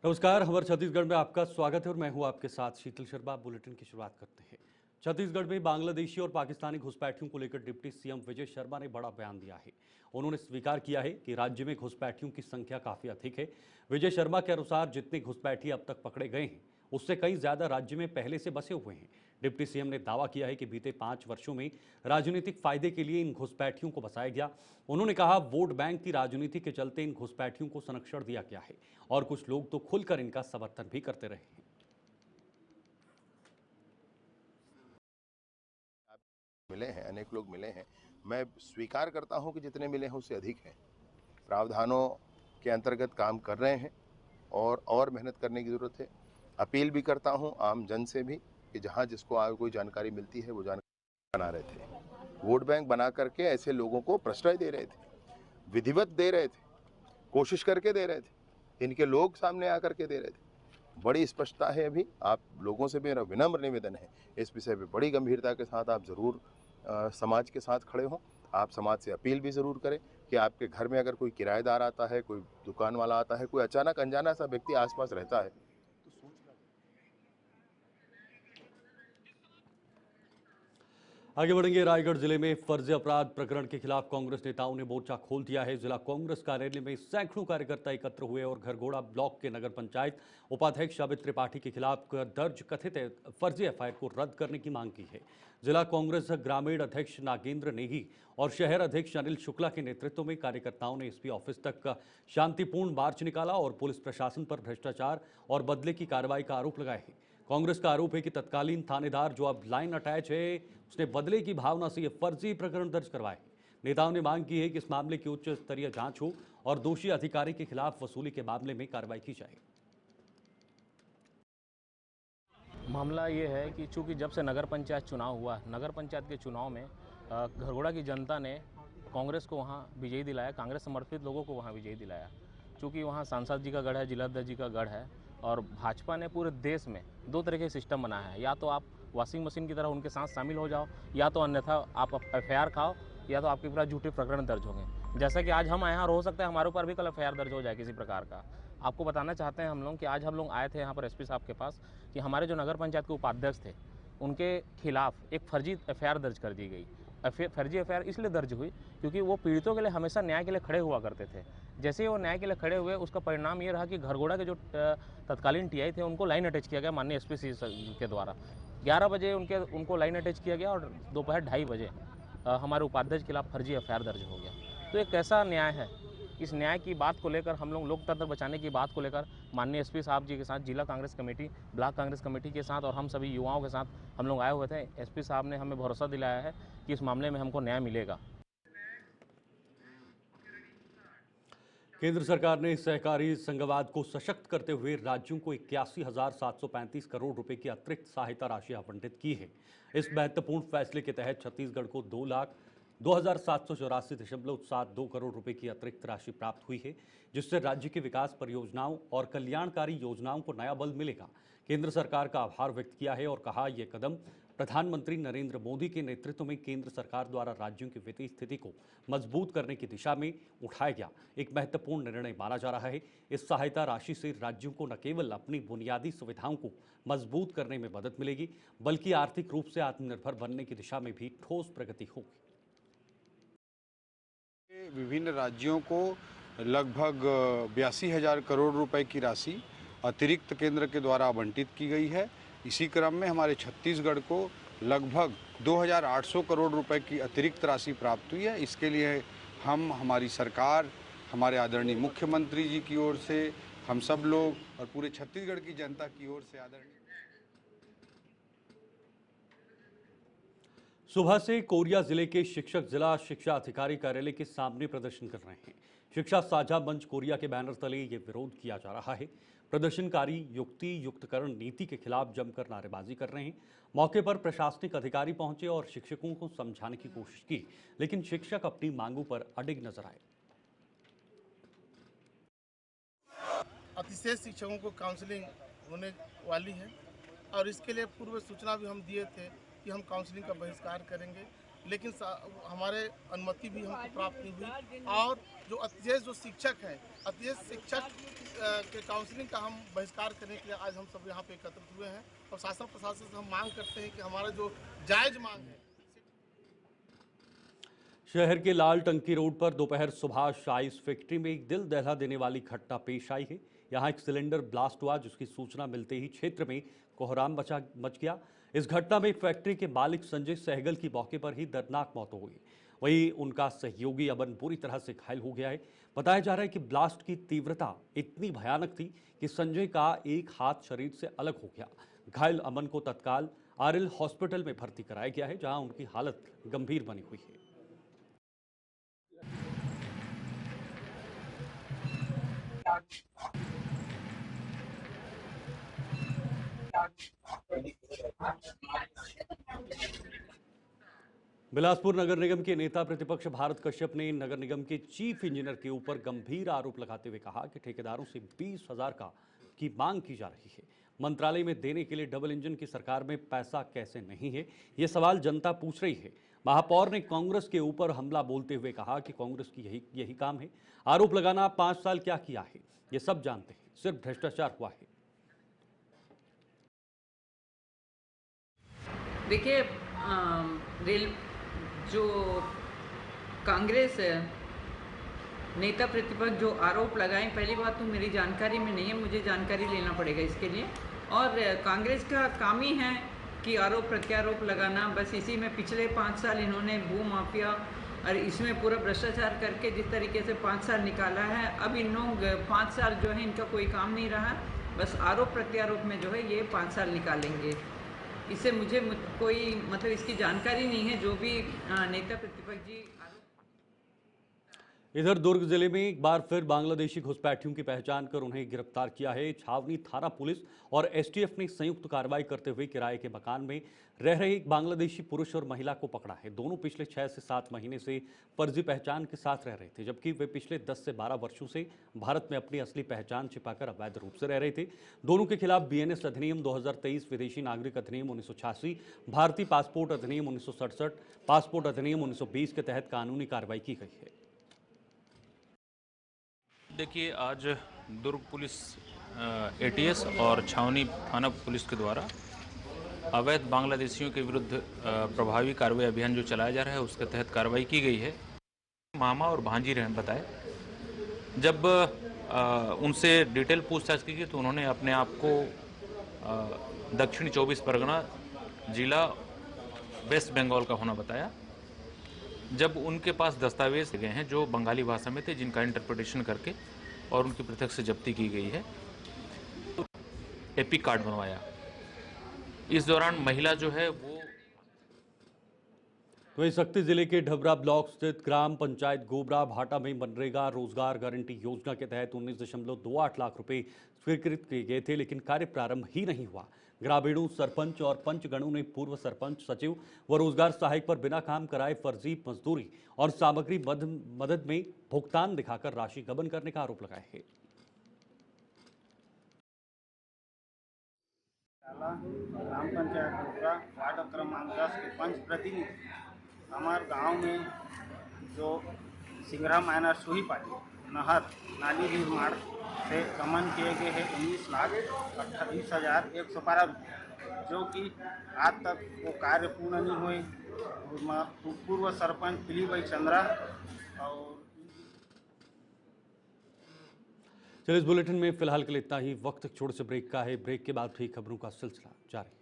नमस्कार, हमारे छत्तीसगढ़ में आपका स्वागत है और मैं हूं आपके साथ शीतल शर्मा। बुलेटिन की शुरुआत करते हैं। छत्तीसगढ़ में बांग्लादेशी और पाकिस्तानी घुसपैठियों को लेकर डिप्टी सीएम विजय शर्मा ने बड़ा बयान दिया है। उन्होंने स्वीकार किया है कि राज्य में घुसपैठियों की संख्या काफी अधिक है। विजय शर्मा के अनुसार जितने घुसपैठी अब तक पकड़े गए हैं उससे कई ज्यादा राज्य में पहले से बसे हुए हैं। डिप्टी सीएम ने दावा किया है कि बीते 5 वर्षों में राजनीतिक फायदे के लिए इन घुसपैठियों को बसाया गया। उन्होंने कहा, वोट बैंक की राजनीति के चलते इन घुसपैठियों को संरक्षण दिया गया है और कुछ लोग तो खुलकर इनका समर्थन भी करते रहे हैं। मिले हैं, अनेक लोग मिले हैं। मैं स्वीकार करता हूं कि जितने मिले हैं उससे अधिक हैं। प्रावधानों के अंतर्गत काम कर रहे हैं और मेहनत करने की ज़रूरत है। अपील भी करता हूं आम जन से भी कि जहां जिसको कोई जानकारी मिलती है वो जानकारी बना रहे थे। वोट बैंक बना करके ऐसे लोगों को प्रश्रय दे रहे थे, विधिवत दे रहे थे, कोशिश करके दे रहे थे, इनके लोग सामने आकर के दे रहे थे। बड़ी स्पष्टता है। अभी आप लोगों से मेरा विनम्र निवेदन है, इस विषय पे बड़ी गंभीरता के साथ आप ज़रूर समाज के साथ खड़े हों। आप समाज से अपील भी ज़रूर करें कि आपके घर में अगर कोई किराएदार आता है, कोई दुकान वाला आता है, कोई अचानक अनजाना सा व्यक्ति आसपास रहता है तो सोच कर। आगे बढ़ेंगे। रायगढ़ जिले में फर्जी अपराध प्रकरण के खिलाफ कांग्रेस नेताओं ने मोर्चा खोल दिया है। जिला कांग्रेस कार्यालय में सैकड़ों कार्यकर्ता एकत्र हुए और घरघोड़ा ब्लॉक के नगर पंचायत उपाध्यक्ष अमित त्रिपाठी के खिलाफ दर्ज कथित फर्जी एफआईआर को रद्द करने की मांग की है। जिला कांग्रेस ग्रामीण अध्यक्ष नागेंद्र नेगी और शहर अध्यक्ष अनिल शुक्ला के नेतृत्व में कार्यकर्ताओं ने एसपी ऑफिस तक शांतिपूर्ण मार्च निकाला और पुलिस प्रशासन पर भ्रष्टाचार और बदले की कार्रवाई का आरोप लगाए हैं। कांग्रेस का आरोप है कि तत्कालीन थानेदार जो अब लाइन अटैच है उसने बदले की भावना से यह फर्जी प्रकरण दर्ज करवाए। नेताओं ने मांग की है कि इस मामले की उच्च स्तरीय जांच हो और दोषी अधिकारी के खिलाफ वसूली के मामले में कार्रवाई की जाए। मामला ये है कि चूंकि जब से नगर पंचायत चुनाव हुआ, नगर पंचायत के चुनाव में घरघोड़ा की जनता ने कांग्रेस को वहाँ विजयी दिलाया, कांग्रेस समर्थित लोगों को वहाँ विजयी दिलाया। चूँकि वहाँ सांसद जी का गढ़ है, जिलाध्यक्ष जी का गढ़ है और भाजपा ने पूरे देश में दो तरह के सिस्टम बनाया है। या तो आप वॉशिंग मशीन की तरह उनके साथ शामिल हो जाओ, या तो अन्यथा आप एफआईआर खाओ, या तो आपके ऊपर झूठे प्रकरण दर्ज होंगे। जैसा कि आज हम आए हैं और हो सकता है हमारे ऊपर भी कल एफआईआर दर्ज हो जाए किसी प्रकार का। आपको बताना चाहते हैं हम लोग कि आज हम लोग आए थे यहाँ पर एसपी साहब के पास कि हमारे जो नगर पंचायत के उपाध्यक्ष थे उनके खिलाफ एक फर्जी एफआईआर दर्ज कर दी गई। फर्जी एफआईआर इसलिए दर्ज हुई क्योंकि वो पीड़ितों के लिए हमेशा न्याय के लिए खड़े हुआ करते थे। जैसे ही वो न्याय के लिए खड़े हुए, उसका परिणाम ये रहा कि घरघोड़ा के जो तत्कालीन टीआई थे उनको लाइन अटैच किया गया माननीय एसपी के द्वारा। 11 बजे उनको लाइन अटैच किया गया और दोपहर 2:30 बजे हमारे उपाध्यक्ष के खिलाफ फर्जी एफआईआर दर्ज हो गया। तो ये कैसा न्याय है? इस न्याय की बात को लेकर हम लोग लोकतंत्र बचाने की बात को लेकर माननीय एसपी साहब जी के साथ, जिला Congress committee, block Congress committee के साथ और हम सभी युवाओं के साथ हम लोग आए हुए थे। एसपी साहब ने हमें भरोसा दिलाया है कि इस मामले में हमको न्याय मिलेगा। केंद्र सरकार ने सहकारी संघवाद को सशक्त करते हुए राज्यों को 81,735 करोड़ रुपए की अतिरिक्त सहायता राशि आवंटित की है। इस महत्वपूर्ण फैसले के तहत छत्तीसगढ़ को 2,02,784.72 करोड़ रुपए की अतिरिक्त राशि प्राप्त हुई है, जिससे राज्य की विकास परियोजनाओं और कल्याणकारी योजनाओं को नया बल मिलेगा। केंद्र सरकार का आभार व्यक्त किया है और कहा, यह कदम प्रधानमंत्री नरेंद्र मोदी के नेतृत्व में केंद्र सरकार द्वारा राज्यों की वित्तीय स्थिति को मजबूत करने की दिशा में उठाया गया एक महत्वपूर्ण निर्णय माना जा रहा है। इस सहायता राशि से राज्यों को न केवल अपनी बुनियादी सुविधाओं को मजबूत करने में मदद मिलेगी, बल्कि आर्थिक रूप से आत्मनिर्भर बनने की दिशा में भी ठोस प्रगति होगी। विभिन्न राज्यों को लगभग 82,000 करोड़ रुपए की राशि अतिरिक्त केंद्र के द्वारा आवंटित की गई है। इसी क्रम में हमारे छत्तीसगढ़ को लगभग 2,800 करोड़ रुपए की अतिरिक्त राशि प्राप्त हुई है। इसके लिए हमारी सरकार, हमारे आदरणीय मुख्यमंत्री जी की ओर से, हम सब लोग और पूरे छत्तीसगढ़ की जनता की ओर से आदरणीय। सुबह से कोरिया जिले के शिक्षक जिला शिक्षा अधिकारी कार्यालय के सामने प्रदर्शन कर रहे हैं। शिक्षा साझा मंच कोरिया के बैनर तले ये विरोध किया जा रहा है। प्रदर्शनकारी युक्ति युक्तकरण नीति के खिलाफ जमकर नारेबाजी कर रहे हैं। मौके पर प्रशासनिक अधिकारी पहुंचे और शिक्षकों को समझाने की कोशिश की, लेकिन शिक्षक अपनी मांगों पर अडिग नजर आए। अतिशय शिक्षकों को काउंसलिंग होने वाली है और इसके लिए पूर्व सूचना भी हम दिए थे कि हम काउंसलिंग का बहिष्कार करेंगे लेकिन हमारे अनुमति भी हमको प्राप्त नहीं हुई। और जो अतिशय जो शिक्षक हैं, अतिशय शिक्षक के काउंसलिंग का हम बहिष्कार करने के लिए आज हम सब यहाँ पे एकत्रित हुए हैं और शासन प्रशासन से हम मांग करते हैं कि हमारा जो जायज मांग है। शहर के लाल टंकी रोड पर दोपहर सुभाष आइस फैक्ट्री में एक दिल दहला देने वाली घटना पेश आई है। यहां एक सिलेंडर ब्लास्ट हुआ, जिसकी सूचना मिलते ही क्षेत्र में कोहराम मच गया। इस घटना में फैक्ट्री के मालिक संजय सहगल की मौके पर ही दर्दनाक मौत हो गई। वहीं उनका सहयोगी अमन बुरी तरह से घायल हो गया है। बताया जा रहा है कि ब्लास्ट की तीव्रता इतनी भयानक थी कि संजय का एक हाथ शरीर से अलग हो गया। घायल अमन को तत्काल आरएल हॉस्पिटल में भर्ती कराया गया है, जहां उनकी हालत गंभीर बनी हुई है। बिलासपुर नगर निगम के नेता प्रतिपक्ष भारत कश्यप ने नगर निगम के चीफ इंजीनियर के ऊपर गंभीर आरोप लगाते हुए कहा कि ठेकेदारों से 20,000 की मांग की जा रही है। मंत्रालय में देने के लिए डबल इंजन की सरकार में पैसा कैसे नहीं है, ये सवाल जनता पूछ रही है। महापौर ने कांग्रेस के ऊपर हमला बोलते हुए कहा कि कांग्रेस की यही काम है। आरोप लगाना 5 साल क्या किया है ये सब जानते हैं, सिर्फ भ्रष्टाचार हुआ है। देखिए, रेल जो कांग्रेस नेता प्रतिपक्ष जो आरोप लगाए, पहली बात तो मेरी जानकारी में नहीं है, मुझे जानकारी लेना पड़ेगा इसके लिए। और कांग्रेस का काम ही है कि आरोप प्रत्यारोप लगाना। बस इसी में पिछले 5 साल इन्होंने भू माफिया और इसमें पूरा भ्रष्टाचार करके जिस तरीके से 5 साल निकाला है, अब इन लोग 5 साल जो है इनका कोई काम नहीं रहा, बस आरोप प्रत्यारोप में जो है ये 5 साल निकालेंगे। इससे मुझे कोई मतलब इसकी जानकारी नहीं है। जो भी नेता प्रतिपक्ष जी इधर दुर्ग जिले में एक बार फिर बांग्लादेशी घुसपैठियों की पहचान कर उन्हें गिरफ्तार किया है। छावनी थाना पुलिस और एसटीएफ ने संयुक्त कार्रवाई करते हुए किराए के मकान में रह रहे एक बांग्लादेशी पुरुष और महिला को पकड़ा है। दोनों पिछले 6 से 7 महीने से फर्जी पहचान के साथ रह रहे थे, जबकि वे पिछले 10 से 12 वर्षों से भारत में अपनी असली पहचान छिपाकर अवैध रूप से रह रहे थे। दोनों के खिलाफ बीएनएस अधिनियम 2023, विदेशी नागरिक अधिनियम 1986, भारतीय पासपोर्ट अधिनियम 1967, पासपोर्ट अधिनियम 1920 के तहत कानूनी कार्रवाई की गई है। देखिए, आज दुर्ग पुलिस एटीएस और छावनी थाना पुलिस के द्वारा अवैध बांग्लादेशियों के विरुद्ध प्रभावी कार्रवाई अभियान जो चलाया जा रहा है उसके तहत कार्रवाई की गई है। मामा और भांजी रहन बताए, जब उनसे डिटेल पूछताछ की गई तो उन्होंने अपने आप को दक्षिण 24 परगना जिला वेस्ट बंगाल का होना बताया। जब उनके पास दस्तावेज गए हैं जो बंगाली भाषा में थे, जिनका इंटरप्रिटेशन करके और उनकी पृथक से जब्ती की गई है, तो एपिक कार्ड बनवाया। इस दौरान महिला जो है वो वहीं शक्ति जिले के ढबरा ब्लॉक स्थित ग्राम पंचायत गोबरा भाटा में मनरेगा रोजगार गारंटी योजना के तहत 19.28 लाख रुपए स्वीकृत किए गए थे, लेकिन कार्य प्रारंभ ही नहीं हुआ। ग्रामीणों, सरपंच और पंचगणों ने पूर्व सरपंच, सचिव व रोजगार सहायक पर बिना काम कराए फर्जी मजदूरी और सामग्री मदद में भुगतान दिखाकर राशि गबन करने का आरोप लगाया है। ग्राम पंचायत गोबरा वार्ड क्रमांक 10 के पंच प्रतिनिधि हमारे गांव में जो सिंगरा माइनर सुही पाटी नहर नाली निर्माण से गमन किए गए हैं 19,28,112 रुपये, जो कि आज तक वो कार्य पूर्ण नहीं हुए। पूर्व सरपंच पिलीबाई चंद्रा और चलिए, इस बुलेटिन में फिलहाल के लिए इतना ही। वक्त छोटे से ब्रेक का है। ब्रेक के बाद भी खबरों का सिलसिला जारी है।